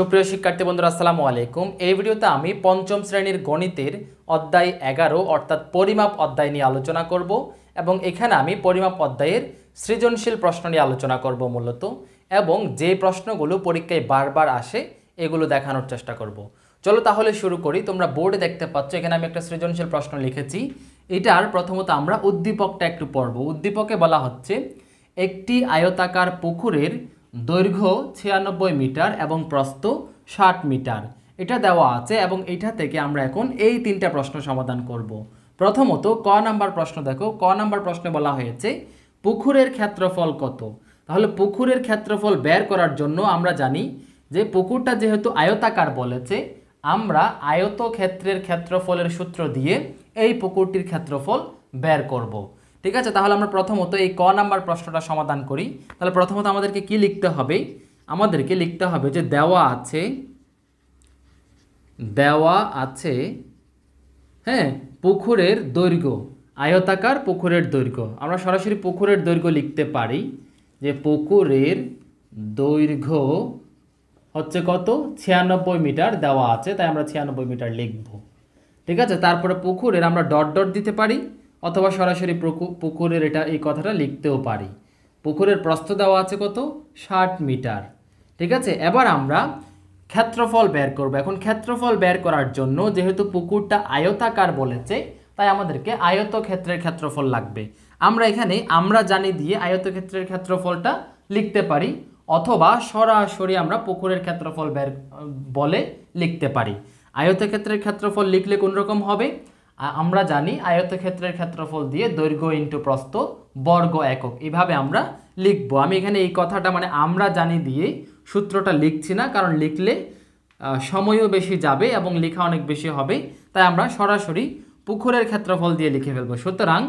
সুপ্রিয় শিক্ষার্থী বন্ধুরা আসসালামু আলাইকুম। এই ভিডিওতে আমি পঞ্চম শ্রেণীর গণিতের অধ্যায় 11 অর্থাৎ পরিমাপ অধ্যায় নিয়ে আলোচনা করব এবং এখানে আমি পরিমাপ অধ্যায়ের সৃজনশীল প্রশ্ন নিয়ে আলোচনা করব মূলত, এবং যে প্রশ্নগুলো পরীক্ষায় বারবার আসে এগুলো দেখানোর চেষ্টা করব। চলো তাহলে শুরু করি। তোমরা বোর্ডে দেখতে পাচ্ছ এখানে আমি একটা সৃজনশীল প্রশ্ন লিখেছি। এটার প্রথমত আমরা উদ্দীপকটা একটু পড়ব। উদ্দীপকে বলা হচ্ছে একটি আয়তাকার পুকুরের দৈর্ঘ্য 96 মিটার এবং প্রস্থ 60 মিটার, এটা দেওয়া আছে এবং এটা থেকে আমরা এখন এই তিনটা প্রশ্ন সমাধান করব। প্রথমত ক নাম্বার প্রশ্ন দেখো। ক নাম্বার প্রশ্নে বলা হয়েছে পুকুরের ক্ষেত্রফল কত। তাহলে পুকুরের ক্ষেত্রফল বের করার জন্য আমরা জানি যে পুকুরটা যেহেতু আয়তাকার বলেছে, আমরা আয়তক্ষেত্রের ক্ষেত্রফলের সূত্র দিয়ে এই পুকুরটির ক্ষেত্রফল বের করব। ঠিক আছে, তাহলে আমরা প্রথমত এই ক নাম্বার প্রশ্নটা সমাধান করি। তাহলে প্রথমত আমাদেরকে কি লিখতে হবে? আমাদেরকে লিখতে হবে যে দেওয়া আছে হ্যাঁ পুকুরের দৈর্ঘ্য, আয়তাকার পুকুরের দৈর্ঘ্য। আমরা সরাসরি পুকুরের দৈর্ঘ্য লিখতে পারি যে পুকুরের দৈর্ঘ্য হচ্ছে কত? 96 মিটার দেওয়া আছে, তাই আমরা 96 মিটার লিখব। ঠিক আছে, তারপরে পুকুরের আমরা ডট ডট দিতে পারি অথবা সরাসরি পুকুরের এই কথাটা লিখতেও পারি। পুকুরের প্রস্থ দেওয়া আছে কত? 60 মিটার। ঠিক আছে, এবার আমরা ক্ষেত্রফল বের করব। এখন ক্ষেত্রফল বের করার জন্য যেহেতু পুকুরটা আয়তাকার বলেছে, তাই আমাদেরকে আয়তক্ষেত্রের ক্ষেত্রফল লাগবে। আমরা জানি দিয়ে আয়তক্ষেত্রের ক্ষেত্রফলটা লিখতে পারি, অথবা সরাসরি আমরা পুকুরের ক্ষেত্রফল বলে লিখতে পারি। আয়তক্ষেত্রের ক্ষেত্রফল লিখলে কোন রকম হবে? আমরা জানি আয়তক্ষেত্রের ক্ষেত্রফল দিয়ে দৈর্ঘ্য ইন্টু প্রস্থ বর্গ একক, এইভাবে আমরা লিখব। আমি এখানে এই কথাটা আমরা জানি দিয়ে সূত্রটা লিখছি না, কারণ লিখলে সময়ও বেশি যাবে এবং লেখা অনেক বেশি হবে, তাই আমরা সরাসরি পুকুরের ক্ষেত্রফল দিয়ে লিখে ফেলবো। সুতরাং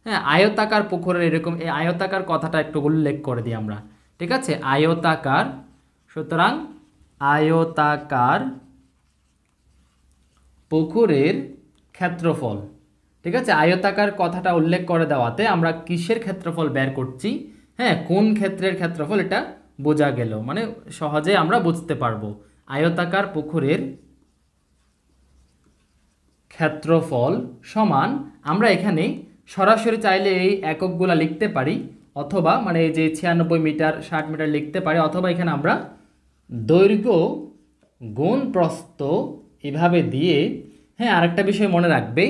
হ্যাঁ, আয়তাকার পুকুরের এরকম এই আয়তাকার কথাটা একটু উল্লেখ করে দিই আমরা। ঠিক আছে, আয়তাকার, সুতরাং আয়তাকার পুকুরের ক্ষেত্রফল। ঠিক আছে, আয়তাকার কথাটা উল্লেখ করে দেওয়াতে আমরা কিসের ক্ষেত্রফল বের করছি, হ্যাঁ কোন ক্ষেত্রের ক্ষেত্রফল, এটা বোঝা গেল, সহজে আমরা বুঝতে পারবো। আয়তাকার পুকুরের ক্ষেত্রফল সমান, আমরা এখানে সরাসরি চাইলে এই এককগুলা লিখতে পারি, অথবা এই যে 96 মিটার 60 মিটার লিখতে পারি, অথবা এখানে আমরা দৈর্ঘ্য গুণ প্রস্থ এভাবে দিয়ে। হ্যাঁ, আরেকটা বিষয় মনে রাখবে,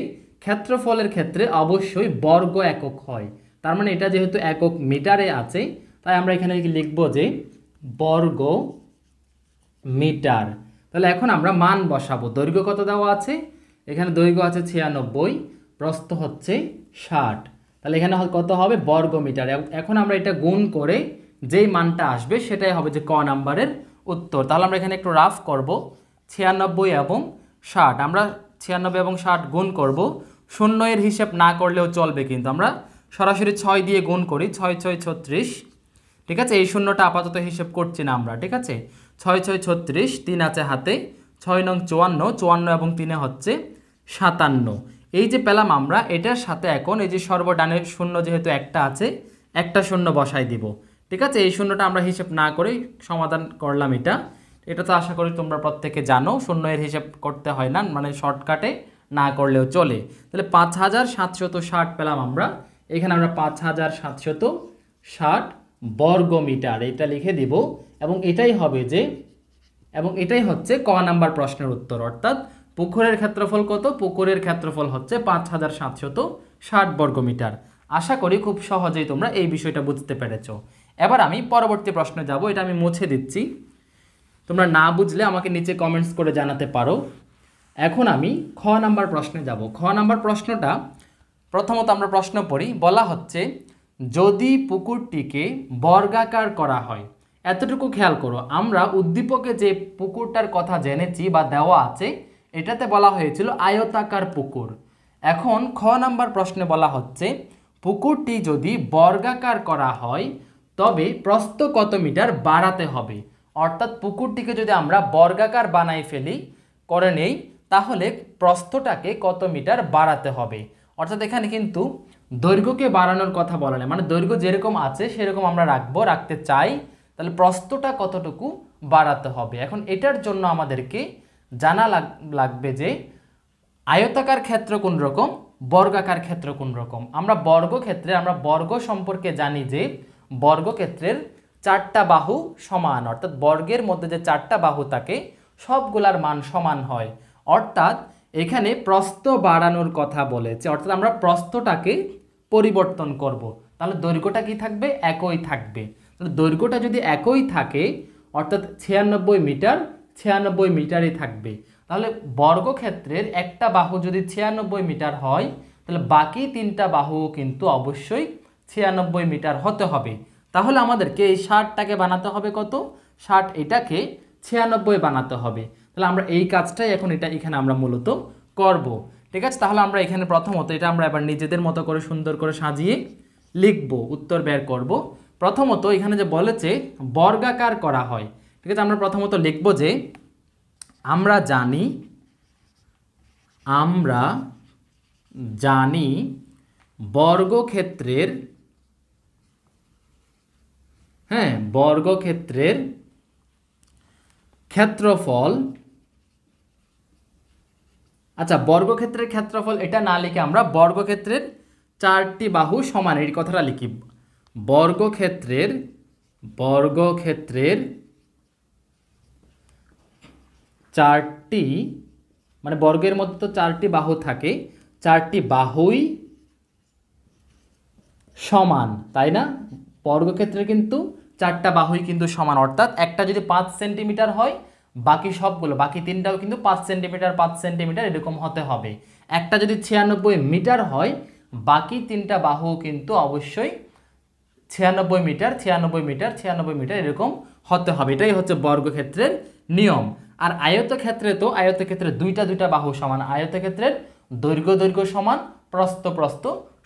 ক্ষেত্রফলের ক্ষেত্রে অবশ্যই বর্গ একক হয়। তার এটা যেহেতু একক মিটারে আছে, তাই আমরা এখানে লিখব যে বর্গ মিটার। তাহলে এখন আমরা মান বসাবো। দৈর্ঘ্য কত দেওয়া আছে? এখানে দৈর্ঘ্য আছে 96, প্রস্থ হচ্ছে 60, তাহলে এখানে কত হবে? বর্গ মিটার। এখন আমরা এটা গুণ করে যেই মানটা আসবে সেটাই হবে যে ক নাম্বারের উত্তর। তাহলে আমরা এখানে একটু রাফ করব। 96 এবং 60, আমরা 96 এবং 60 গুণ করব। শূন্য এর হিসেব না করলেও চলবে, কিন্তু আমরা সরাসরি 6 দিয়ে গুণ করি। 6 6 36। ঠিক আছে, এই শূন্যটা আপাতত হিসেব করছি না আমরা। ঠিক আছে, 6 6 36, 3 আছে হাতে, 6 নং 54, 54 এবং 3 হচ্ছে 57। এই যে পেলাম আমরা, এটার সাথে এখন এই যে সর্বডানের শূন্য যেহেতু একটা আছে, একটা শূন্য বসাই দিব। ঠিক আছে, এই শূন্যটা আমরা হিসেব না করেই সমাধান করলাম। এটা তো আশা করি তোমরা প্রত্যেকে জানো, শূন্য এর হিসেব করতে হয় না, শর্টকাটে না করলেও চলে। তাহলে 5760 পেলাম আমরা। এখানে আমরা 5760 বর্গ মিটার এটা লিখে দিব, এবং এটাই হচ্ছে ক নাম্বার প্রশ্নের উত্তর। অর্থাৎ পুকুরের ক্ষেত্রফল কত? পুকুরের ক্ষেত্রফল হচ্ছে 5760 বর্গ মিটার। আশা করি খুব সহজেই তোমরা এই বিষয়টা বুঝতে পেরেছ। এবার আমি পরবর্তী প্রশ্নে যাব। এটা আমি মুছে দিচ্ছি, তোমরা না বুঝলে আমাকে নিচে কমেন্টস করে জানাতে পারো। এখন আমি খ নাম্বার প্রশ্নে যাব। খ নাম্বার প্রশ্নটা প্রথমত আমরা প্রশ্ন পড়ি। বলা হচ্ছে যদি পুকুরটিকে বর্গাকার করা হয়, এতটুকু খেয়াল করো, আমরা উদ্দীপকে যে পুকুরটার কথা জেনেছি বা দেওয়া আছে, এটাতে বলা হয়েছিল আয়তাকার পুকুর। এখন খ নাম্বার প্রশ্নে বলা হচ্ছে পুকুরটি যদি বর্গাকার করা হয় তবে প্রস্থ কত মিটার বাড়াতে হবে। অর্থাৎ পুকুরটিকে যদি আমরা বর্গাকার বানাই করে নেই, তাহলে প্রস্থটাকে কত মিটার বাড়াতে হবে। অর্থাৎ এখানে কিন্তু দৈর্ঘ্যকে বাড়ানোর কথা বলা নেই, দৈর্ঘ্য যেরকম আছে সেরকম আমরা রাখতে চাই, তাহলে প্রস্থটা কতটুকু বাড়াতে হবে। এখন এটার জন্য আমাদেরকে জানা লাগবে যে আয়তাকার ক্ষেত্র কোন রকম, বর্গাকার ক্ষেত্র কোন রকম। আমরা বর্গ সম্পর্কে জানি যে বর্গক্ষেত্রের 4টা বাহু সমান, অর্থাৎ বর্গের মধ্যে যে 4টা বাহু থাকে সবগুলার মান সমান হয়। অর্থাৎ এখানে প্রস্থ বাড়ানোর কথা বলেছে, অর্থাৎ আমরা প্রস্থটাকে পরিবর্তন করব, তাহলে দৈর্ঘ্যটা কি থাকবে, একই থাকবে। তাহলে দৈর্ঘ্যটা যদি একই থাকে অর্থাৎ 96 মিটার 96 মিটারই থাকবে। তাহলে বর্গক্ষেত্রের একটা বাহু যদি 96 মিটার হয় তাহলে বাকি 3টা বাহু কিন্তু অবশ্যই 96 মিটার হতে হবে। তাহলে আমাদেরকে এই 60টাকে বানাতে হবে কত, 60 এটাকে 96 বানাতে হবে। তাহলে আমরা এই কাজটাই এখন এখানে আমরা মূলত করব। ঠিক আছে, তাহলে আমরা এখানে প্রথমত এটা আমরা এবার নিজেদের মতো করে সুন্দর করে সাজিয়ে লিখব, উত্তর বের করব। প্রথমত এখানে যে বলেছে বর্গাকার করা হয়, ঠিক আছে, আমরা প্রথমত লিখব যে আমরা জানি বর্গক্ষেত্রের বর্গক্ষেত্রের ক্ষেত্রফল, আচ্ছা বর্গক্ষেত্রের ক্ষেত্রফল এটা না লিখে আমরা বর্গক্ষেত্রের 4টি বাহু সমান এই কথাটা লিখি। বর্গক্ষেত্রের 4টি, মানে বর্গের মধ্যে তো 4টি বাহু থাকে, 4টি বাহুই সমান, তাই না? বর্গক্ষেত্রের কিন্তু 4টা বাহুই কিন্তু সমান, অর্থাৎ একটা যদি 5 সেন্টিমিটার হয় বাকি 3টাও কিন্তু 5 সেন্টিমিটার 5 সেন্টিমিটার এরকম হতে হবে। একটা যদি 96 মিটার হয় বাকি 3টা বাহু কিন্তু অবশ্যই 96 মিটার 96 মিটার 96 মিটার এরকম হতে হবে। এটাই হচ্ছে বর্গক্ষেত্রের নিয়ম। আর আয়তক্ষেত্রে দুইটা বাহু সমান, আয়তক্ষেত্রের দৈর্ঘ্য সমান, প্রস্থ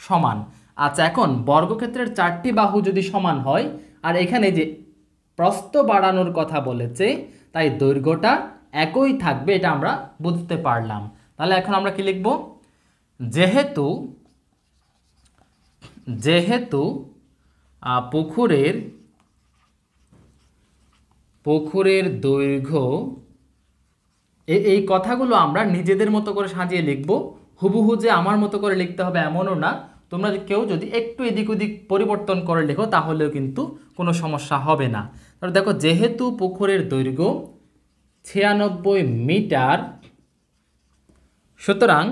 সমান। আচ্ছা, এখন বর্গক্ষেত্রের 4টি বাহু যদি সমান হয় আর এখানে যে প্রস্থ বাড়ানোর কথা বলেছে তাই দৈর্ঘ্যটা একই থাকবে, এটা আমরা বুঝতে পারলাম। তাহলে এখন আমরা কি লিখব, যেহেতু পুকুরের দৈর্ঘ্য, এই কথাগুলো আমরা নিজেদের মতো করে সাজিয়ে লিখব, হুবহু যে আমার মতো করে লিখতে হবে এমনও না। তোমরা কেউ যদি একটু এদিক ওদিক পরিবর্তন করে লেখো তাহলেও কিন্তু কোনো সমস্যা হবে না। তাহলে দেখো, যেহেতু পুকুরের দৈর্ঘ্য 96 মিটার, সুতরাং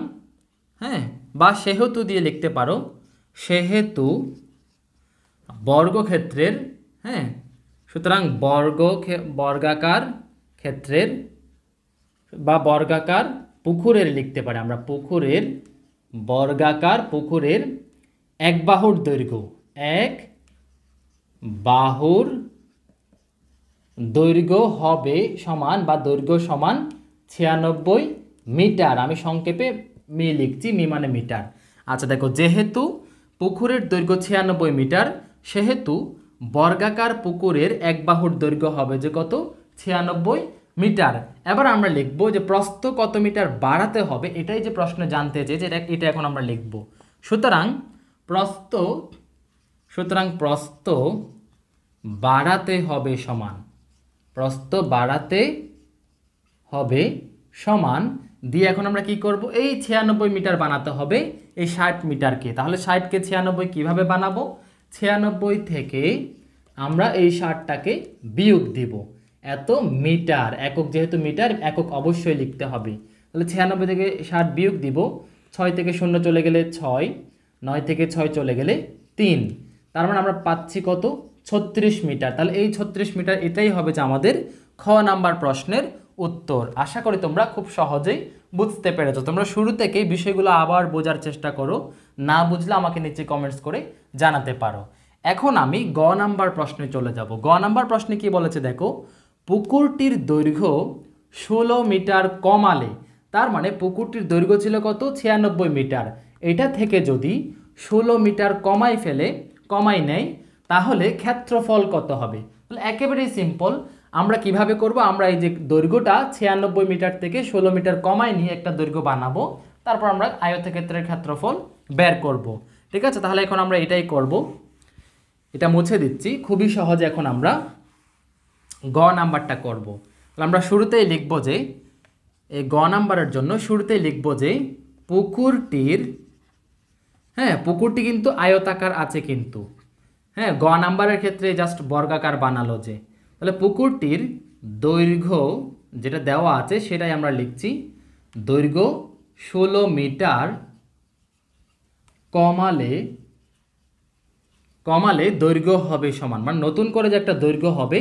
বা সেহেতু দিয়ে লিখতে পারো, সেহেতু বর্গক্ষেত্রের সুতরাং বর্গাকার ক্ষেত্রের বা বর্গাকার পুকুরের লিখতে পারি আমরা, বর্গাকার পুকুরের এক বাহুর দৈর্ঘ্য হবে সমান, বা দৈর্ঘ্য সমান 96 মিটার। আমি সংক্ষেপে মি লিখছি, মি মানে মিটার। আচ্ছা দেখো, যেহেতু পুকুরের দৈর্ঘ্য 96 মিটার সেহেতু বর্গাকার পুকুরের এক বাহুর দৈর্ঘ্য হবে যে কত, 96 মিটার। এবার আমরা লিখব যে প্রস্থ কত মিটার বাড়াতে হবে, এটাই যে প্রশ্ন জানতে চেয়েছে, এটা এখন আমরা লিখব। সুতরাং প্রস্থ বাড়াতে হবে সমান, দিয়ে এখন আমরা কি করব, এই 96 মিটার বানাতে হবে এই 60 মিটারকে। তাহলে 60কে 96 কিভাবে বানাবো, 96 থেকে আমরা এই 60টাকে বিয়োগ দিব, এত মিটার, একক যেহেতু মিটার একক অবশ্যই লিখতে হবে। তাহলে 96 থেকে 60 বিয়োগ দিব, 6 থেকে 0 চলে গেলে 6, 9 থেকে 6 চলে গেলে 3, তার মানে আমরা পাচ্ছি কত, 36 মিটার। তাহলে এই 36 মিটার এটাই হবে যে আমাদের খ নাম্বার প্রশ্নের উত্তর। আশা করি তোমরা খুব সহজেই বুঝতে পেরেছো। তোমরা শুরু থেকেই বিষয়গুলো আবার বোঝার চেষ্টা করো, না বুঝলে আমাকে নিচে কমেন্টস করে জানাতে পারো। এখন আমি গ নাম্বার প্রশ্নে চলে যাব। গ নাম্বার প্রশ্নে কি বলেছে দেখো, পুকুরটির দৈর্ঘ্য 16 মিটার কমালে, তার মানে পুকুরটির দৈর্ঘ্য ছিল কত, 96 মিটার, এটা থেকে যদি 16 মিটার কমাই নেয় তাহলে ক্ষেত্রফল কত হবে। তাহলে একেবারেই সিম্পল, আমরা কিভাবে করব, আমরা এই যে দৈর্ঘ্যটা 96 মিটার থেকে 16 মিটার কমাই নিয়ে একটা দৈর্ঘ্য বানাবো, তারপর আমরা আয়তক্ষেত্রের ক্ষেত্রফল বের করব। ঠিক আছে, তাহলে এখন আমরা এটাই করব, এটা মুছে দিচ্ছি। খুবই সহজে এখন আমরা গ নাম্বারটা করব। তাহলে আমরা শুরুতেই লিখব যে এই গ নাম্বারের জন্য শুরুতেই লিখব যে পুকুরটির, হ্যাঁ পুকুরটি কিন্তু আয়তাকার আছে কিন্তু, হ্যাঁ গ নাম্বারের ক্ষেত্রে জাস্ট বর্গাকার বানালো যে, তাহলে পুকুরটির দৈর্ঘ্য যেটা দেওয়া আছে সেটাই আমরা লিখছি, দৈর্ঘ্য 16 মিটার কমালে কমালে দৈর্ঘ্য হবে সমান, মানে নতুন করে যে একটা দৈর্ঘ্য হবে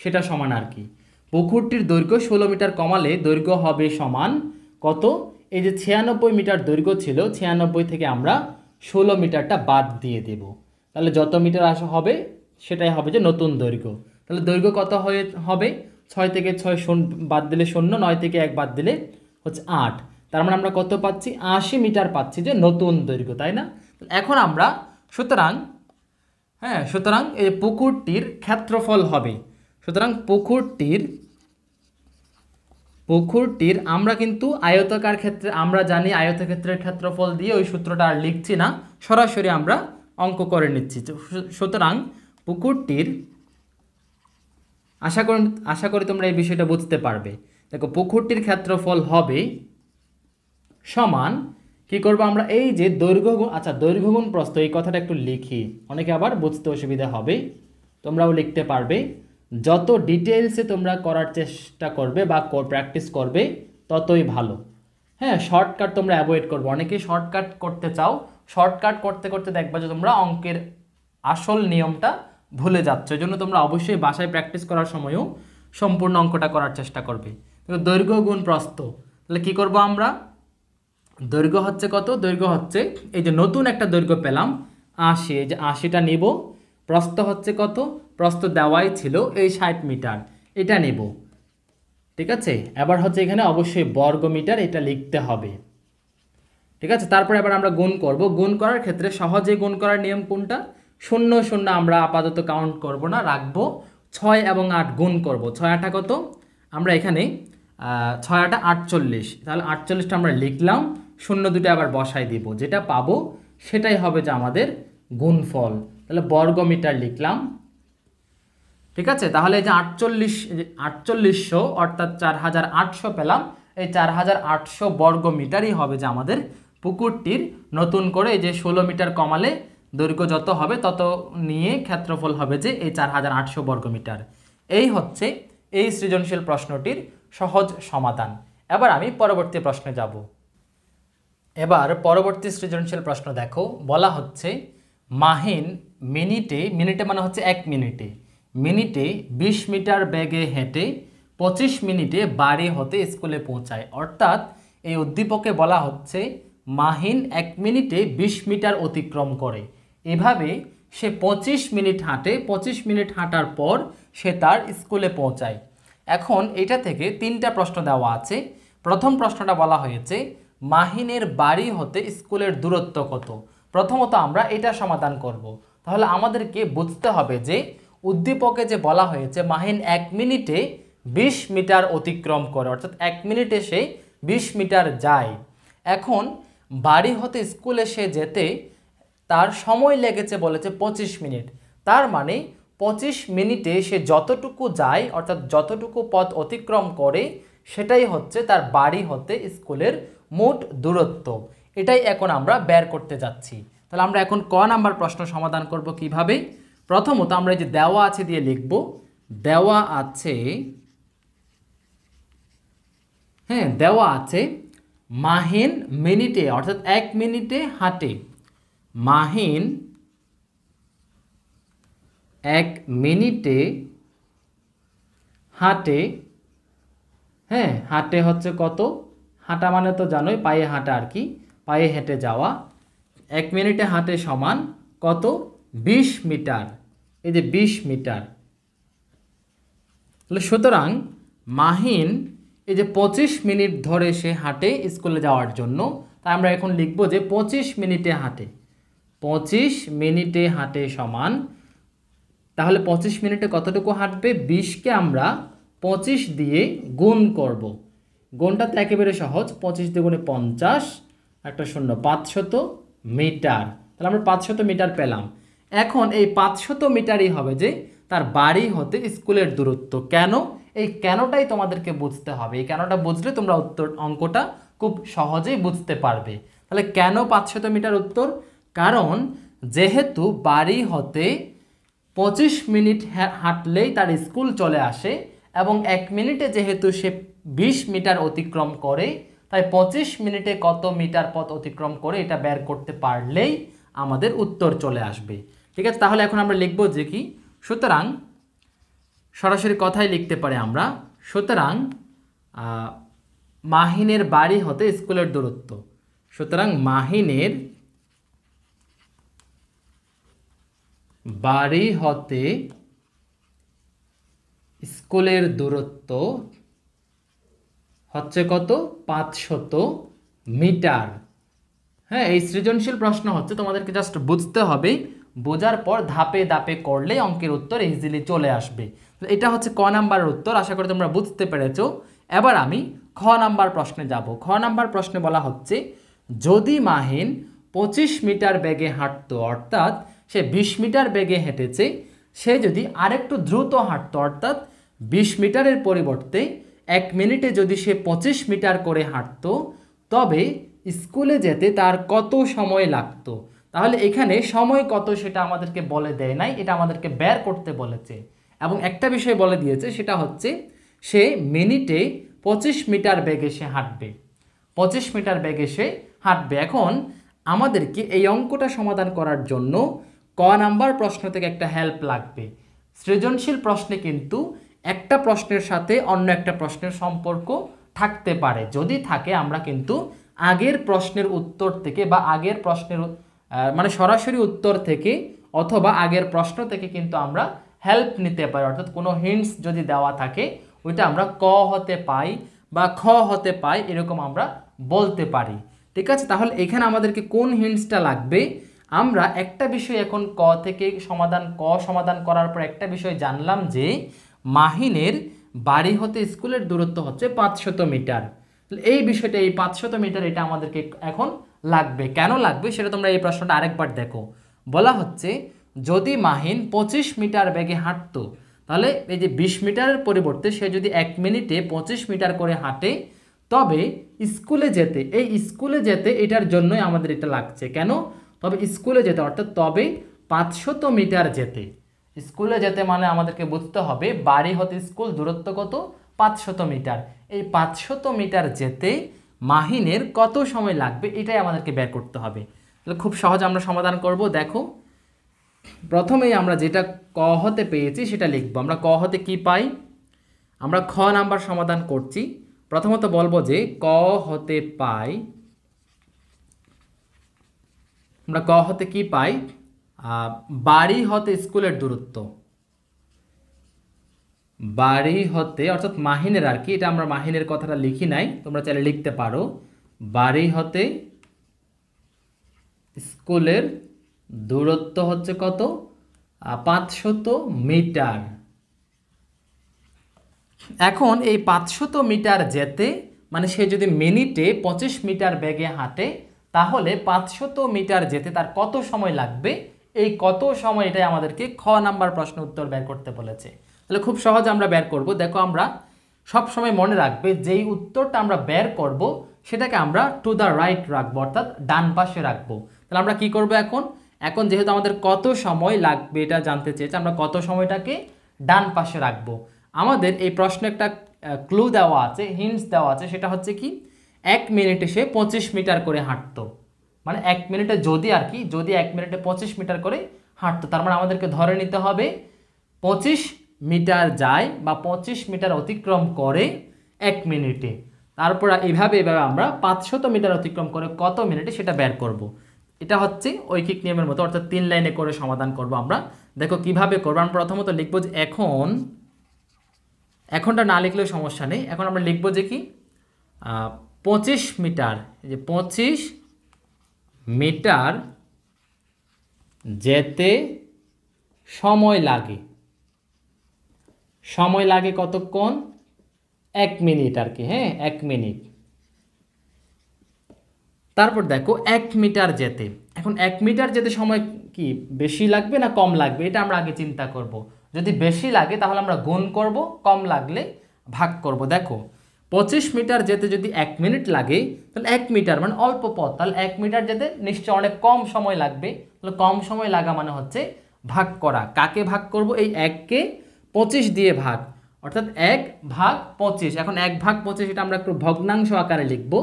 সেটা সমান আর কি। পুকুরটির দৈর্ঘ্য 16 মিটার কমালে দৈর্ঘ্য হবে সমান কত? এই যে 96 মিটার দৈর্ঘ্য ছিল, 96 থেকে আমরা 16 মিটারটা বাদ দিয়ে দেব, তাহলে যত মিটার আসা হবে সেটাই হবে যে নতুন দৈর্ঘ্য। তাহলে দৈর্ঘ্য কত হবে? 6 থেকে 6 বাদ দিলে 0, 9 থেকে 1 বাদ দিলে হচ্ছে 8, তার মানে আমরা কত পাচ্ছি? 80 মিটার পাচ্ছি যে নতুন দৈর্ঘ্য, তাই না? এখন আমরা সুতরাং সুতরাং এই পুকুরটির ক্ষেত্রফল হবে, সুতরাং পুকুরটির আমরা কিন্তু আয়তাকার ক্ষেত্রে আমরা জানি আয়তক্ষেত্রের ক্ষেত্রফল দিয়ে ওই সূত্রটা আর লিখছি না, সরাসরি আমরা অঙ্ক করে নিচ্ছি। সুতরাং পুকুরটির, আশা করি তোমরা এই বিষয়টা বুঝতে পারবে। দেখো পুকুরটির ক্ষেত্রফল হবে সমান, কি করব আমরা? এই যে দৈর্ঘ্য গুণ, আচ্ছা দৈর্ঘ্য গুণ প্রস্থ, এই কথাটা একটু লিখি, অনেকে আবার বুঝতে অসুবিধা হবে, তোমরাও লিখতে পারবে। যত ডিটেলসে তোমরা করার চেষ্টা করবে বা প্র্যাকটিস করবে ততই ভালো। হ্যাঁ শর্টকাট তোমরা অ্যাভয়েড করবে, অনেকেই শর্টকাট করতে চাও, শর্টকাট করতে করতে দেখবা যে তোমরা অঙ্কের আসল নিয়মটা ভুলে যাচ্ছ। এই জন্য তোমরা অবশ্যই বাসায় প্র্যাকটিস করার সময়ও সম্পূর্ণ অঙ্কটা করার চেষ্টা করবে। দৈর্ঘ্য গুণ প্রস্থ, তাহলে কী করব আমরা? দৈর্ঘ্য হচ্ছে কত? দৈর্ঘ্য হচ্ছে এই যে নতুন একটা দৈর্ঘ্য পেলাম 80, এই যে 80টা নিব। প্রস্থ হচ্ছে কত? প্রস্থ দেওয়াই ছিল এই 60 মিটার, এটা নিব, ঠিক আছে? এবার হচ্ছে এখানে অবশ্যই বর্গ মিটার, এটা লিখতে হবে, ঠিক আছে? তারপরে এবার আমরা গুণ করব। গুণ করার ক্ষেত্রে সহজে গুণ করার নিয়ম কোনটা? 0 0 আমরা আপাতত কাউন্ট করব না, রাখবো 6 এবং 8 গুণ করব। 6 8 কত? আমরা এখানে 6 8 48, তাহলে 48টা আমরা লিখলাম, 0 দুটো আবার বসাই দিব, যেটা পাবো সেটাই হবে যে আমাদের গুণফল। তাহলে বর্গ মিটার লিখলাম, ঠিক আছে? তাহলে এই যে 4800 অর্থাৎ 4800 পেলাম, এই 4800 বর্গ মিটারই হবে যে আমাদের পুকুরটির নতুন করে এই যে 16 মিটার কমালে দৈর্ঘ্য যত হবে তত নিয়ে ক্ষেত্রফল হবে যে এই 4800 বর্গ মিটার। এই হচ্ছে এই সৃজনশীল প্রশ্নটির সহজ সমাধান। এবার আমি পরবর্তী প্রশ্নে যাব। এবার পরবর্তী সৃজনশীল প্রশ্ন দেখো, বলা হচ্ছে মাহিন মিনিটে মানে হচ্ছে 1 মিনিটে 20 মিটার বেগে হেঁটে 25 মিনিটে বাড়ি হতে স্কুলে পৌঁছায়। অর্থাৎ এই উদ্দীপকে বলা হচ্ছে মাহিন 1 মিনিটে 20 মিটার অতিক্রম করে, এভাবে সে 25 মিনিট হাঁটে, 25 মিনিট হাঁটার পর সে তার স্কুলে পৌঁছায়। এখন এটা থেকে 3টা প্রশ্ন দেওয়া আছে। প্রথম প্রশ্নটা বলা হয়েছে মাহিনের বাড়ি হতে স্কুলের দূরত্ব কত। প্রথমত আমরা এটা সমাধান করব। তাহলে আমাদেরকে বুঝতে হবে যে উদ্দীপকে যে বলা হয়েছে মাহিন 1 মিনিটে 20 মিটার অতিক্রম করে, অর্থাৎ 1 মিনিটে সে 20 মিটার যায়। এখন বাড়ি হতে স্কুলে সে যেতে তার সময় লেগেছে বলেছে 25 মিনিট, তার মানে 25 মিনিটে সে যতটুকু যায় অর্থাৎ যতটুকু পথ অতিক্রম করে সেটাই হচ্ছে তার বাড়ি হতে স্কুলের মোট দূরত্ব। এটাই এখন আমরা বের করতে যাচ্ছি। তাহলে আমরা এখন ক নাম্বার প্রশ্ন সমাধান করব কিভাবে? প্রথমত আমরা এই যে দেওয়া আছে দিয়ে লিখব, দেওয়া আছে, দেওয়া আছে মাহিন মিনিটে অর্থাৎ 1 মিনিটে হাঁটে, মাহিন 1 মিনিটে হাঁটে, হাঁটে হচ্ছে কত? হাঁটা মানে তো জানোই পায়ে হাঁটা আর কি, পায়ে হেঁটে যাওয়া। 1 মিনিটে হাঁটে সমান কত? 20 মিটার, এই যে 20 মিটার। তাহলে সুতরাং মাহিন এই যে 25 মিনিট ধরে সে হাঁটে স্কুলে যাওয়ার জন্য, তাই আমরা এখন লিখব যে 25 মিনিটে হাঁটে, 25 মিনিটে হাঁটে সমান, তাহলে 25 মিনিটে কতটুকু হাঁটবে? 20কে আমরা 25 দিয়ে গুণ করব। গুণটা তো একেবারে সহজ, 25 দিয়ে গুণে 50, একটা 0, 500 মিটার। তাহলে আমরা 500 মিটার পেলাম। এখন এই 500 মিটারই হবে যে তার বাড়ি হতে স্কুলের দূরত্ব। কেন? এই কেনটাই তোমাদেরকে বুঝতে হবে। এই কেনটা বুঝলে তোমরা অঙ্কটা খুব সহজেই বুঝতে পারবে। তাহলে কেন 500 মিটার উত্তর? কারণ যেহেতু বাড়ি হতে 25 মিনিট হাঁটলেই তার স্কুল চলে আসে এবং 1 মিনিটে যেহেতু সে 20 মিটার অতিক্রম করে, তাই 25 মিনিটে কত মিটার পথ অতিক্রম করে এটা বের করতে পারলেই আমাদের উত্তর চলে আসবে। ঠিক আছে, তাহলে এখন আমরা লিখব যে কি, সুতরাং সরাসরি কথাই লিখতে পারি আমরা, সুতরাং মাহিনের বাড়ি হতে স্কুলের দূরত্ব, সুতরাং মাহিনের বাড়ি হতে স্কুলের দূরত্ব হচ্ছে কত? 500 মিটার। হ্যাঁ, এই সৃজনশীল প্রশ্ন হচ্ছে, তোমাদেরকে জাস্ট বুঝতে হবে, বোঝার পর ধাপে ধাপে করলে অঙ্কের উত্তর ইজিলি চলে আসবে। এটা হচ্ছে ক নাম্বারের উত্তর, আশা করি তোমরা বুঝতে পেরেছো। এবার আমি খ নাম্বার প্রশ্নে যাব। খ নাম্বার প্রশ্নে বলা হচ্ছে, যদি মাহিন 25 মিটার বেগে হাঁটতো, অর্থাৎ সে 20 মিটার বেগে হেঁটেছে, সে যদি আরেকটু দ্রুত হাঁটতো, অর্থাৎ 20 মিটারের পরিবর্তে 1 মিনিটে যদি সে 25 মিটার করে হাঁটতো, তবে স্কুলে যেতে তার কত সময় লাগতো? তাহলে এখানে সময় কত সেটা আমাদেরকে বলে দেয় নাই, এটা আমাদেরকে বের করতে বলেছে। এবং একটা বিষয় বলে দিয়েছে, সেটা হচ্ছে সে মিনিটে 25 মিটার বেগে সে হাঁটবে, 25 মিটার বেগে সে হাঁটবে। এখন আমাদেরকে এই অঙ্কটা সমাধান করার জন্য ক নাম্বার প্রশ্ন থেকে একটা হেল্প লাগবে। সৃজনশীল প্রশ্নে কিন্তু একটা প্রশ্নের সাথে অন্য একটা প্রশ্নের সম্পর্ক থাকতে পারে, যদি থাকে আমরা কিন্তু আগের প্রশ্নের উত্তর থেকে বা আগের প্রশ্নের মানে সরাসরি উত্তর থেকে অথবা আগের প্রশ্ন থেকে কিন্তু আমরা হেল্প নিতে পারি, অর্থাৎ কোনো হিন্টস যদি দেওয়া থাকে ওইটা আমরা ক হতে পাই বা খ হতে পাই, এরকম আমরা বলতে পারি। ঠিক আছে, তাহলে এখানে আমাদেরকে কোন হিন্টসটা লাগবে? আমরা একটা বিষয় এখন ক থেকে সমাধান করার পর একটা বিষয় জানলাম যে মাহিনের বাড়ি হতে স্কুলের দূরত্ব হচ্ছে 500 মিটার। এই বিষয়টা, এই 500 মিটার, এটা আমাদেরকে এখন লাগবে। কেন লাগবে সেটা তোমরা এই প্রশ্নটা আরেকবার দেখো। বলা হচ্ছে, যদি মাহিন 25 মিটার বেগে হাঁটতো, তাহলে এই যে 20 মিটারের পরিবর্তে সে যদি 1 মিনিটে 25 মিটার করে হাঁটে, তবে স্কুলে যেতে, এই স্কুলে যেতে এটার জন্যই আমাদের এটা লাগছে। কেন? তবে স্কুলে যেতে, অর্থাৎ তবে 500 মিটার যেতে, স্কুলে যেতে মানে আমাদেরকে বুঝতে হবে বাড়ি হতে স্কুল দূরত্ব কত? 500 মিটার। এই 500 মিটার যেতে মাহিনের কত সময় লাগবে, এটাই আমাদেরকে বের করতে হবে। তাহলে খুব সহজ আমরা সমাধান করব। দেখো, প্রথমেই আমরা যেটা ক হতে পেয়েছি সেটা লিখব। আমরা ক হতে কি পাই? আমরা খ নাম্বার সমাধান করছি। প্রথমত বলবো যে ক হতে পাই, আমরা ক হতে কি পাই? বাড়ি হতে স্কুলের দূরত্ব, বাড়ি হতে অর্থাৎ মাহিনের আর কি, এটা আমরা মাহিনের কথাটা লিখি নাই, তোমরা চাইলে লিখতে পারো। বাড়ি হতে স্কুলের দূরত্ব হচ্ছে কত? 500 মিটার। এখন এই 500 মিটার যেতে মানে সে যদি মিনিটে 25 মিটার বেগে হাঁটে, তাহলে 500 মিটার যেতে তার কত সময় লাগবে? এই কত সময়, এটাই আমাদেরকে খ নাম্বার প্রশ্ন উত্তর বের করতে বলেছে। তাহলে খুব সহজ আমরা বের করব। দেখো, আমরা সব সময় মনে রাখবে যেই উত্তরটা আমরা বের করব সেটাকে আমরা টু দ্য রাইট রাখবো, অর্থাৎ ডান পাশে রাখবো। তাহলে আমরা কি করব এখন? এখন যেহেতু আমাদের কত সময় লাগবে এটা জানতে চেয়েছে, আমরা কত সময়টাকে ডান পাশে রাখবো। আমাদের এই প্রশ্নে একটা ক্লু দেওয়া আছে, হিন্টস দেওয়া আছে, সেটা হচ্ছে কি 1 মিনিটে সে 25 মিটার করে হাঁটতো, মানে 1 মিনিটে যদি আর কি, যদি 1 মিনিটে 25 মিটার করে হাঁটতো, তার মানে আমাদেরকে ধরে নিতে হবে 25 মিটার যায় বা 25 মিটার অতিক্রম করে 1 মিনিটে। তারপর এইভাবে আমরা 500 মিটার অতিক্রম করে কত মিনিটে সেটা বের করব। এটা হচ্ছে ঐকিক নিয়মের মতো, অর্থাৎ 3 লাইনে করে সমাধান করব আমরা। দেখো কিভাবে করব। আমরা প্রথমত লিখব যে এখনটা না লিখলেও সমস্যা নেই। এখন আমরা লিখব যে কি 25 মিটার, যে 25 মিটার যেতে সময় লাগে, সময় লাগে কতক্ষণ? 1 মিনিট আর কি। হ্যাঁ, 1 মিনিট। তারপর দেখো 1 মিটার যেতে, এখন 1 মিটার যেতে সময় কি বেশি লাগবে না কম লাগবে, এটা আমরা আগে চিন্তা করব। যদি বেশি লাগে তাহলে আমরা গুণ করব, কম লাগলে ভাগ করব। দেখো 25 মিটার যেতে যদি 1 মিনিট লাগে তাহলে 1 মিটার মানে অল্প পথ, তাহলে 1 মিটার যেতে নিশ্চয়ই অনেক কম সময় লাগবে। তাহলে কম সময় লাগা মানে হচ্ছে ভাগ করা। কাকে ভাগ করব? এই 1কে 25 দিয়ে ভাগ, অর্থাৎ 1/25। এখন 1/25 এটা আমরা একটু ভগ্নাংশ আকারে লিখব,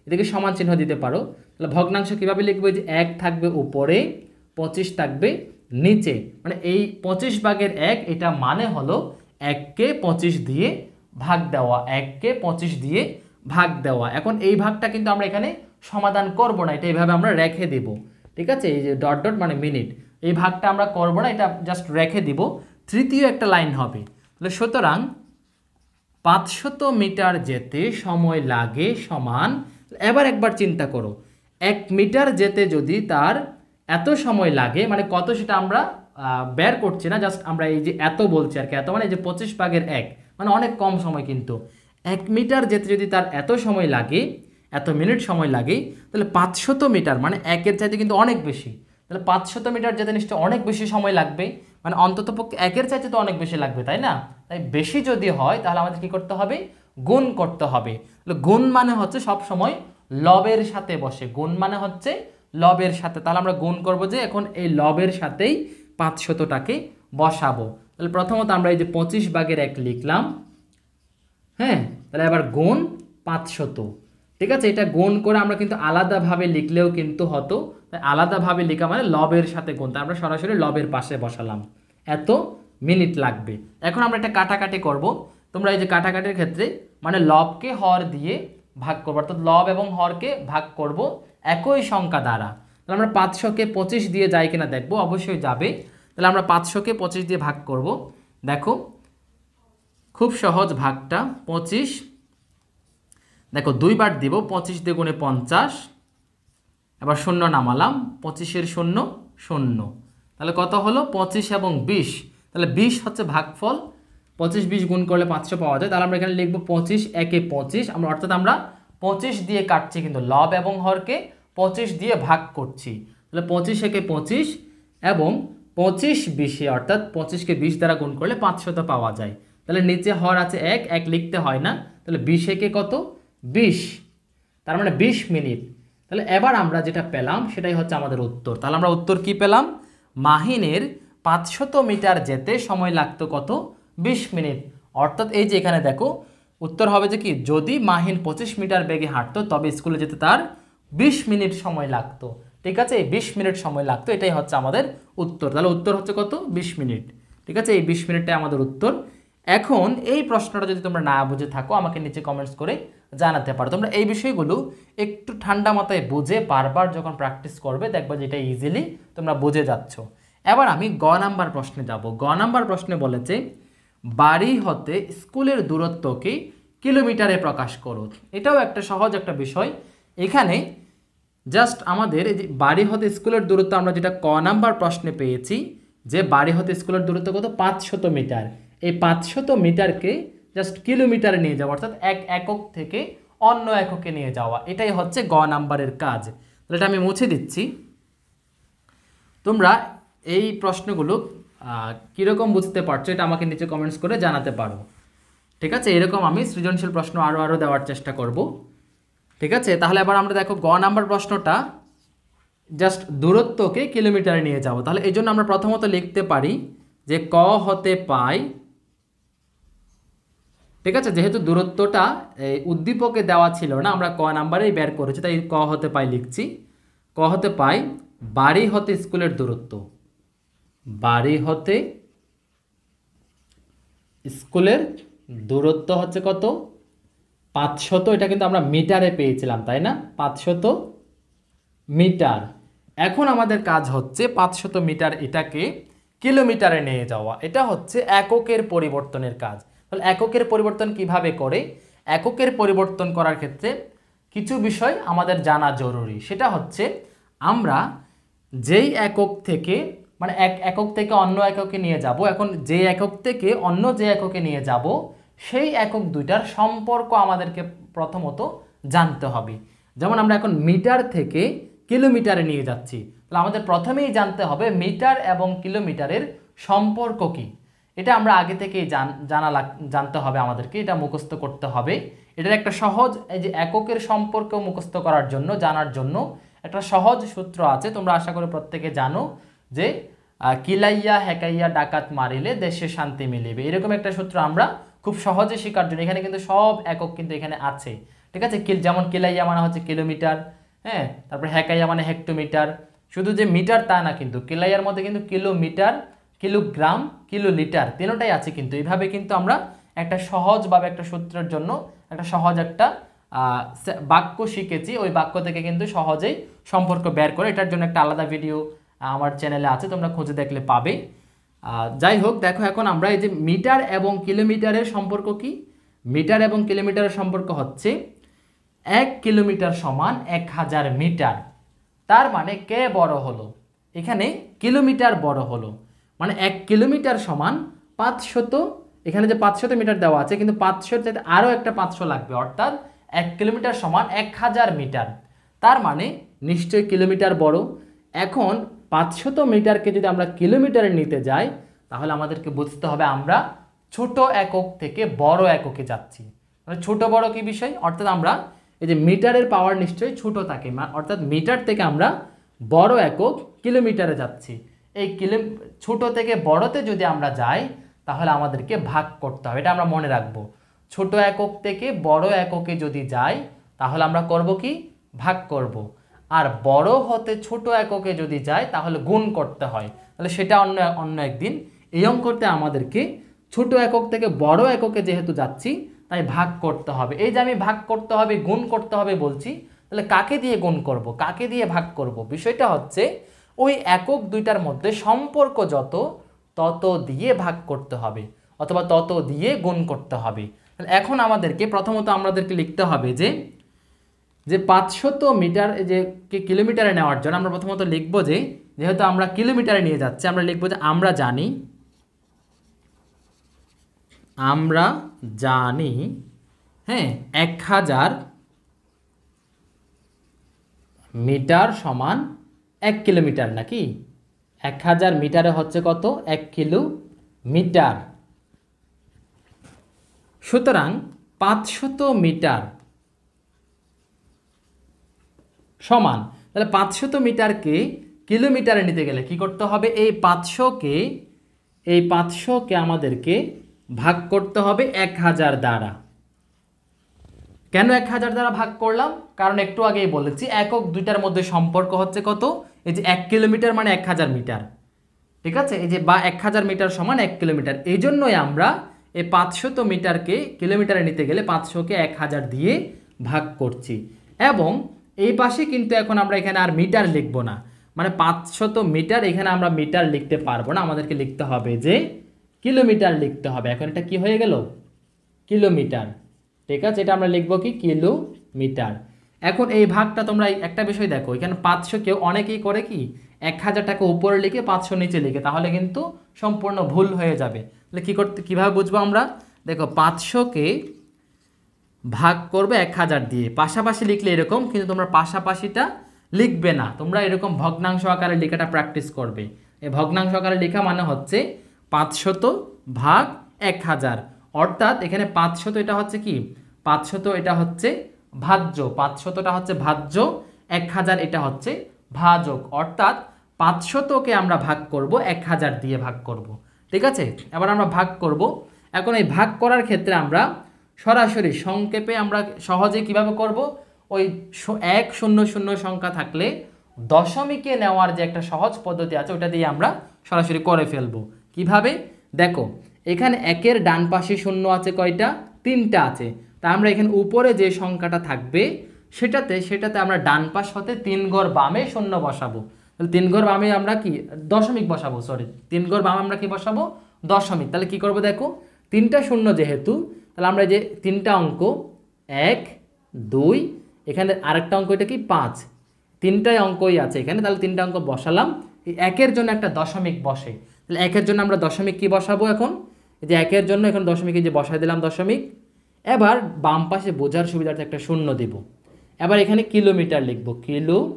এদিকে সমান চিহ্ন দিতে পারো। তাহলে ভগ্নাংশ কীভাবে লিখবো? যে 1 থাকবে উপরে, 25 থাকবে নিচে, মানে এই 25 ভাগের 1 এটা মানে হলো 1কে 25 দিয়ে ভাগ দেওয়া, 1কে 25 দিয়ে ভাগ দেওয়া। এখন এই ভাগটা কিন্তু আমরা এখানে সমাধান করব না, এটা এইভাবে আমরা রেখে দেব। ঠিক আছে, এই যে ডট ডট মানে মিনিট, এই ভাগটা আমরা করব না, এটা জাস্ট রেখে দিব। তৃতীয় একটা লাইন হবে, তাহলে সুতরাং 500 মিটার যেতে সময় লাগে সমান, এবার একবার চিন্তা করো 1 মিটার যেতে যদি তার এত সময় লাগে, মানে কত সেটা আমরা বের করছি না, জাস্ট আমরা এই যে এত বলছি আর কি, এত মানে এই যে 25 ভাগের 1 মানে অনেক কম সময়। কিন্তু 1 মিটার যেতে যদি তার এত সময় লাগে, এত মিনিট সময় লাগে, তাহলে 500 মিটার মানে 1-এর চাইতে কিন্তু অনেক বেশি। তাহলে 500 মিটার যেতে নিশ্চয়ই অনেক বেশি সময় লাগবে, মানে অন্ততপক্ষে 1-এর চাইতে তো অনেক বেশি লাগবে, তাই না? তাই বেশি যদি হয় তাহলে আমাদের কী করতে হবে? গুণ করতে হবে। তাহলে গুণ মানে হচ্ছে সব সময় লবের সাথে বসে, গুণ মানে হচ্ছে লবের সাথে। তাহলে আমরা গুণ করব যে এখন এই লবের সাথেই 500টাকে বসাবো। তাহলে প্রথমত আমরা এই যে 25 ভাগের 1 লিখলাম, হ্যাঁ, তাহলে এবার গুণ 500। ঠিক আছে, এটা গুণ করে আমরা কিন্তু আলাদাভাবে লিখলেও কিন্তু হতো, তাই আলাদাভাবে লেখা মানে লবের সাথে গুণ, তাই আমরা সরাসরি লবের পাশে বসালাম। এত মিনিট লাগবে। এখন আমরা এটা কাটাকাটি করব। তোমরা এই যে কাটাকাটির ক্ষেত্রে মানে লবকে হর দিয়ে ভাগ করবো, অর্থাৎ লব এবং হরকে ভাগ করব একই সংখ্যা দ্বারা। তাহলে আমরা 500কে 25 দিয়ে যাই কিনা দেখবো, অবশ্যই যাবে। তাহলে আমরা 500কে 25 দিয়ে ভাগ করব। দেখো খুব সহজ ভাগটা, 25 দেখো 2 বার দিব, 25 দিয়ে গুণে 50, এবার শূন্য নামালাম, 25-এর শূন্য 0, তাহলে কত হলো? 25 এবং 20, তাহলে 20 হচ্ছে ভাগফল। 25-20 গুণ করলে 500 পাওয়া যায়। তাহলে আমরা এখানে লিখবো 25 একে 25, আমরা অর্থাৎ আমরা 25 দিয়ে কাটছি, কিন্তু লব এবং হরকে 25 দিয়ে ভাগ করছি। তাহলে 25 একে 25 এবং 25-20, অর্থাৎ 25কে 20 দ্বারা গুণ করলে 500 পাওয়া যায়। তাহলে নিচে হর আছে 1, 1 লিখতে হয় না, তাহলে 20 একে কত? 20, তার মানে 20 মিনিট। তাহলে এবার আমরা যেটা পেলাম সেটাই হচ্ছে আমাদের উত্তর। তাহলে আমরা উত্তর কি পেলাম? মাহিনের 500 মিটার যেতে সময় লাগতো কত? 20 মিনিট। অর্থাৎ এই যে এখানে দেখো উত্তর হবে যে কি, যদি মাহিন 25 মিটার বেগে হাঁটতো তবে স্কুলে যেতে তার 20 মিনিট সময় লাগতো। ঠিক আছে, এই 20 মিনিট সময় লাগতো, এটাই হচ্ছে আমাদের উত্তর। তাহলে উত্তর হচ্ছে কত? 20 মিনিট। ঠিক আছে, এই 20 মিনিটটাই আমাদের উত্তর। এখন এই প্রশ্নটা যদি তোমরা না বুঝে থাকো আমাকে নিচে কমেন্টস করে জানাতে পারো। তোমরা এই বিষয়গুলো একটু ঠান্ডা মাথায় বুঝে বারবার যখন প্র্যাকটিস করবে দেখবা যেটা ইজিলি তোমরা বুঝে যাচ্ছ। এবার আমি গ নাম্বার প্রশ্নে যাব। গ নাম্বার প্রশ্নে বলেছে বাড়ি হতে স্কুলের দূরত্বকে কিলোমিটারে প্রকাশ করো। এটাও একটা সহজ একটা বিষয়। এখানে জাস্ট আমাদের এই যে বাড়ি হতে স্কুলের দূরত্ব আমরা যেটা ক নাম্বার প্রশ্নে পেয়েছি, যে বাড়ি হতে স্কুলের দূরত্ব কত? 500 মিটার। এই 500 মিটারকে জাস্ট কিলোমিটারে নিয়ে যাওয়া, অর্থাৎ এক একক থেকে অন্য এককে নিয়ে যাওয়া, এটাই হচ্ছে গ নাম্বারের কাজ। তাহলে এটা আমি মুছে দিচ্ছি। তোমরা এই প্রশ্নগুলো কীরকম বুঝতে পারছো এটা আমাকে নিচে কমেন্টস করে জানাতে পারো। ঠিক আছে, এরকম আমি সৃজনশীল প্রশ্ন আরও দেওয়ার চেষ্টা করব। ঠিক আছে, তাহলে এবার আমরা দেখো গ নাম্বার প্রশ্নটা জাস্ট দূরত্বকে কিলোমিটারে নিয়ে যাব। তাহলে এই জন্য আমরা প্রথমত লিখতে পারি যে ক হতে পাই, ঠিক আছে, যেহেতু দূরত্বটা উদ্দীপকে দেওয়া ছিল না, আমরা ক নাম্বারেই বের করেছি, তাই ক হতে পাই লিখছি। ক হতে পাই বাড়ি হতে স্কুলের দূরত্ব, বাড়ি হতে স্কুলের দূরত্ব হচ্ছে কত? 500। এটা কিন্তু আমরা মিটারে পেয়েছিলাম, তাই না? 500 মিটার। এখন আমাদের কাজ হচ্ছে 500 মিটার এটাকে কিলোমিটারে নিয়ে যাওয়া। এটা হচ্ছে এককের পরিবর্তনের কাজ। তাহলে এককের পরিবর্তন কিভাবে করে? এককের পরিবর্তন করার ক্ষেত্রে কিছু বিষয় আমাদের জানা জরুরি। সেটা হচ্ছে আমরা যেই একক থেকে মানে এক একক থেকে অন্য এককে নিয়ে যাব, এখন যে একক থেকে অন্য যে এককে নিয়ে যাব সেই একক দুইটার সম্পর্ক আমাদেরকে প্রথমত জানতে হবে। যেমন আমরা এখন মিটার থেকে কিলোমিটারে নিয়ে যাচ্ছি, তাহলে আমাদের প্রথমেই জানতে হবে মিটার এবং কিলোমিটারের সম্পর্ক কী। এটা আমরা আগে থেকেই জানতে হবে আমাদেরকে, এটা মুখস্থ করতে হবে। এটার একটা সহজ, এই যে এককের সম্পর্ক মুখস্থ করার জন্য, জানার জন্য একটা সহজ সূত্র আছে, তোমরা আশা করি প্রত্যেকে জানো, যে কিলাইয়া হেকাইয়া ডাকাত মারিলে দেশে শান্তি মিলিবে। এরকম একটা সূত্র আমরা খুব সহজে শেখার জন্য, এখানে কিন্তু সব একক কিন্তু এখানে আছে, ঠিক আছে। যেমন কিলাইয়া মানে হচ্ছে কিলোমিটার, হ্যাঁ, তারপরে হেকাইয়া মানে হেক্টোমিটার। শুধু যে মিটার তা না, কিন্তু কিলাইয়ার মধ্যে কিন্তু কিলোমিটার, কিলোগ্রাম, কিলোলিটার তিনটাই আছে কিন্তু। এইভাবে কিন্তু আমরা একটা সহজভাবে একটা সূত্রের জন্য একটা সহজ একটা বাক্য শিখেছি, ওই বাক্য থেকে কিন্তু সহজেই সম্পর্ক বের করে। এটার জন্য একটা আলাদা ভিডিও আমার চ্যানেলে আছে, তোমরা খুঁজে দেখলে পাবে। যাই হোক, দেখো এখন আমরা এই যে মিটার এবং কিলোমিটারের সম্পর্ক কি, মিটার এবং কিলোমিটারের সম্পর্ক হচ্ছে 1 কিলোমিটার সমান 1000 মিটার। তার মানে কে বড় হলো, এখানে কিলোমিটার বড় হলো, মানে 1 কিলোমিটার সমান 500, এখানে যে 500 মিটার দেওয়া আছে, কিন্তু 500 চাইতে আরও একটা 500 লাগবে, অর্থাৎ 1 কিলোমিটার সমান 1000 মিটার। তার মানে নিশ্চয়ই কিলোমিটার বড়। এখন 500 মিটারকে যদি আমরা কিলোমিটারে নিতে যাই, তাহলে আমাদেরকে বুঝতে হবে আমরা ছোট একক থেকে বড় এককে যাচ্ছি। মানে ছোট বড় কি বিষয়, অর্থাৎ আমরা এই যে মিটারের পাওয়ার নিশ্চয়ই ছোট থাকে, অর্থাৎ মিটার থেকে আমরা বড় একক কিলোমিটারে যাচ্ছি। এই ছোট থেকে বড়তে যদি আমরা যাই, তাহলে আমাদেরকে ভাগ করতে হবে, এটা আমরা মনে রাখবো। ছোট একক থেকে বড় এককে যদি যাই, তাহলে আমরা করব কি, ভাগ করব। আর বড় হতে ছোট এককে যদি যাই, তাহলে গুণ করতে হয়, তাহলে সেটা অন্য একদিন। এই অঙ্কতে আমাদেরকে ছোট একক থেকে বড় এককে যেহেতু যাচ্ছি, তাই ভাগ করতে হবে। এই যে আমি ভাগ করতে হবে, গুণ করতে হবে বলছি, তাহলে কাকে দিয়ে গুণ করব, কাকে দিয়ে ভাগ করব, বিষয়টা হচ্ছে ওই একক দুইটার মধ্যে সম্পর্ক যত, তত দিয়ে ভাগ করতে হবে, অথবা তত দিয়ে গুণ করতে হবে। এখন আমাদেরকে প্রথমত আমাদেরকে লিখতে হবে যে 500 মিটার যে কিলোমিটারে নেওয়ার জন্য আমরা প্রথমত লিখব যে, যেহেতু আমরা কিলোমিটারে নিয়ে যাচ্ছি, আমরা লিখব যে আমরা জানি, হ্যাঁ, 1000 মিটার সমান 1 কিলোমিটার, নাকি 1000 মিটারে হচ্ছে কত, 1 কিলোমিটার। সুতরাং 500 মিটার সমান, তাহলে 500 মিটারকে কিলোমিটারে নিতে গেলে কি করতে হবে, এই 500কে আমাদেরকে ভাগ করতে হবে 1000 দ্বারা। কেন 1000 দ্বারা ভাগ করলাম, কারণ একটু আগেই বলেছি একক দুইটার মধ্যে সম্পর্ক হচ্ছে কত, এই যে 1 কিলোমিটার মানে 1000 মিটার, ঠিক আছে। এই যে 1000 মিটার সমান 1 কিলোমিটার, এই জন্যই আমরা এই 500 মিটারকে কিলোমিটারে নিতে গেলে 500কে 1000 দিয়ে ভাগ করছি। এবং এই পাশে কিন্তু এখন আমরা এখানে আর মিটার লিখব না, মানে 500 মিটার এখানে আমরা মিটার লিখতে পারবো না, আমাদেরকে লিখতে হবে যে কিলোমিটার লিখতে হবে। এখন এটা কি হয়ে গেল, কিলোমিটার, ঠিক আছে। এটা আমরা লিখবো কি, কিলোমিটার। এখন এই ভাগটা তোমরা একটা বিষয় দেখো, এখানে 500 কেউ অনেকেই করে কি 1000 টাকা উপরে লিখে 500 নিচে লিখে, তাহলে কিন্তু সম্পূর্ণ ভুল হয়ে যাবে। তাহলে কিভাবে বুঝবো আমরা, দেখো 500কে ভাগ করবে 1000 দিয়ে, পাশাপাশি লিখলে এরকম, কিন্তু তোমরা পাশাপাশিটা লিখবে না, তোমরা এরকম ভগ্নাংশ আকারে লেখাটা প্র্যাকটিস করবে। এই ভগ্নাংশ আকারে লেখা মানে হচ্ছে 500 ভাগ 1000, অর্থাৎ এখানে 500 এটা হচ্ছে কি, 500 এটা হচ্ছে ভাজ্য, 500টা হচ্ছে ভাজ্য, 1000 এটা হচ্ছে ভাজক, অর্থাৎ 500কে আমরা ভাগ করব 1000 দিয়ে ভাগ করব, ঠিক আছে। এবার আমরা ভাগ করব। এখন এই ভাগ করার ক্ষেত্রে আমরা সরাসরি সংক্ষেপে আমরা সহজে কিভাবে করব, ওই 100 সংখ্যা থাকলে দশমিকে নেওয়ার যে একটা সহজ পদ্ধতি আছে, ওটা দিয়ে আমরা সরাসরি করে ফেলবো। কিভাবে, দেখো এখানে 1-এর ডান পাশে শূন্য আছে কয়টা, 3টা আছে। তা আমরা এখানে উপরে যে সংখ্যাটা থাকবে সেটাতে আমরা ডান পাশ হতে 3 ঘর বামে শূন্য বসাবো। তাহলে 3 ঘর বামে আমরা কি দশমিক বসাবো, 3 ঘর বামে আমরা কি বসাবো, দশমিক। তাহলে কি করব, দেখো 3টা শূন্য যেহেতু, তাহলে আমরা যে 3টা অঙ্ক 1 2, এখানে আরেকটা অঙ্ক এটা কি 5, 3টাই অঙ্কই আছে এখানে, তাহলে 3টা অঙ্ক বসালাম। এই 1-এর জন্য একটা দশমিক বসে, তাহলে 1-এর জন্য আমরা দশমিক কি বসাবো, এখন এই যে 1-এর জন্য এখন দশমিক যে বসাই দিলাম দশমিক। এবার বাম পাশে বোঝার সুবিধার্থে একটা শূন্য দেব। এবার এখানে কিলোমিটার লিখব, কিলোমিটার,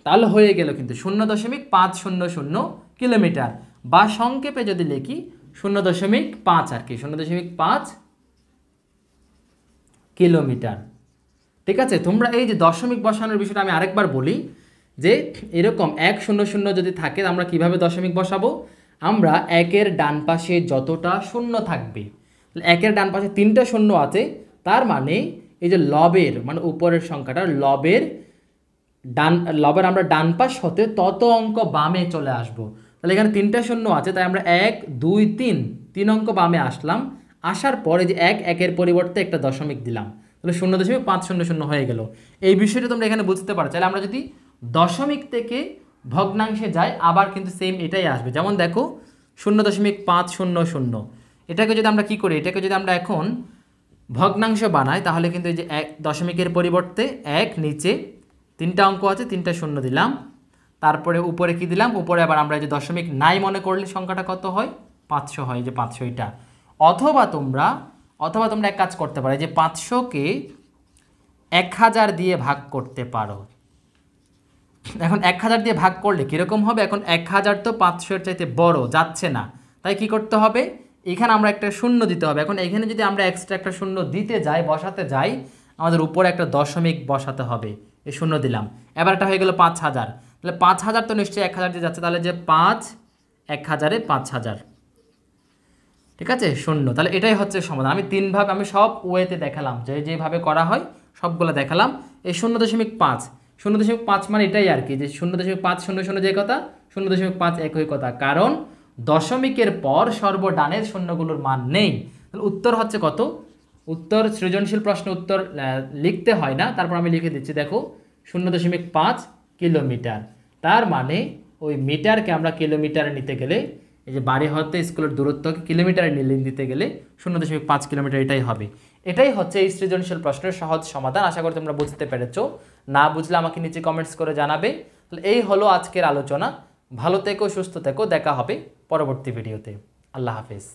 তাহলে হয়ে গেল কিন্তু 0.500 কিলোমিটার। বা সংক্ষেপে যদি লিখি 0.5 আর কি, 0.5 কিলোমিটার। ঠিক আছে, তোমরা এই যে দশমিক বসানোর বিষয়টা আমি আরেকবার বলি যে এরকম 100 যদি থাকে আমরা কিভাবে দশমিক বসাবো, আমরা একের ডান পাশে যতটা শূন্য থাকবে, একের ডান পাশে 3টা শূন্য আছে, তার মানে এই যে লবের মানে উপরের সংখ্যাটা লবের আমরা ডান পাশ হতে তত অঙ্ক বামে চলে আসব। তাহলে এখানে 3টা শূন্য আছে, তাই আমরা 1 2 3 অঙ্ক বামে আসলাম। আসার পরে যে একের পরিবর্তে একটা দশমিক দিলাম, তাহলে 0.500 হয়ে গেল। এই বিষয়টা তোমরা এখানে বুঝতে পারো। তাহলে আমরা যদি দশমিক থেকে ভগ্নাংশে যাই আবার কিন্তু সেম এটাই আসবে। যেমন দেখো 0.500, এটাকে যদি আমরা কি করি, এটাকে যদি আমরা এখন ভগ্নাংশ বানাই তাহলে কিন্তু এই যে দশমিকের পরিবর্তে 1, নিচে 3টা অঙ্ক আছে 3টা শূন্য দিলাম, তারপরে উপরে কি দিলাম, উপরে আবার আমরা যে দশমিক নাই মনে করলে সংখ্যাটা কত হয়, 500 হয়, যে 500 এটা। অথবা তোমরা এক কাজ করতে পারো, যে 500কে 1000 দিয়ে ভাগ করতে পারো। এখন 1000 দিয়ে ভাগ করলে কীরকম হবে, এখন 1000 তো 500-এর চাইতে বড়, যাচ্ছে না, তাই কি করতে হবে, এখানে আমরা একটা শূন্য দিতে হবে। এখন এখানে যদি আমরা এক্সট্রা একটা শূন্য দিতে যাই, বসাতে যাই, আমাদের উপরে একটা দশমিক বসাতে হবে, এই শূন্য দিলাম, এবার এটা হয়ে গেল 5000। তাহলে 5000 তো নিশ্চয়ই 1000 দিয়ে যাচ্ছে, তাহলে যে 5 1000-এ 5000, ঠিক আছে, শূন্য। তাহলে এটাই হচ্ছে সমাধান। আমি 3 ভাবে, আমি সব ওয়েতে দেখালাম, যেভাবে করা হয় সবগুলো দেখালাম। এই 0.5 মানে এটাই আর কি, যে 0.500 যে কথা, 0.5 একই কথা, কারণ দশমিকের পর সর্বডানের শূন্যগুলোর মান নেই। তাহলে উত্তর হচ্ছে কত, উত্তর সৃজনশীল প্রশ্ন উত্তর লিখতে হয় না, তারপর আমি লিখে দিচ্ছি, দেখো 0.5 কিলোমিটার। তার মানে ওই মিটারকে আমরা কিলোমিটারে নিতে গেলে, এই যে বাড়ি হতে স্কুলের দূরত্বকে কিলোমিটারে নিতে গেলে 0.5 কিলোমিটার এটাই হবে। এটাই হচ্ছে এই সৃজনশীল প্রশ্নের সহজ সমাধান। আশা করি তোমরা বুঝতে পেরেছো। না বুঝলে আমাকে নিচে কমেন্টস করে জানাবে। তাহলে এই হলো আজকের আলোচনা। ভালো থেকো, সুস্থ থেকো, দেখা হবে পরবর্তী ভিডিওতে। আল্লাহ হাফেজ।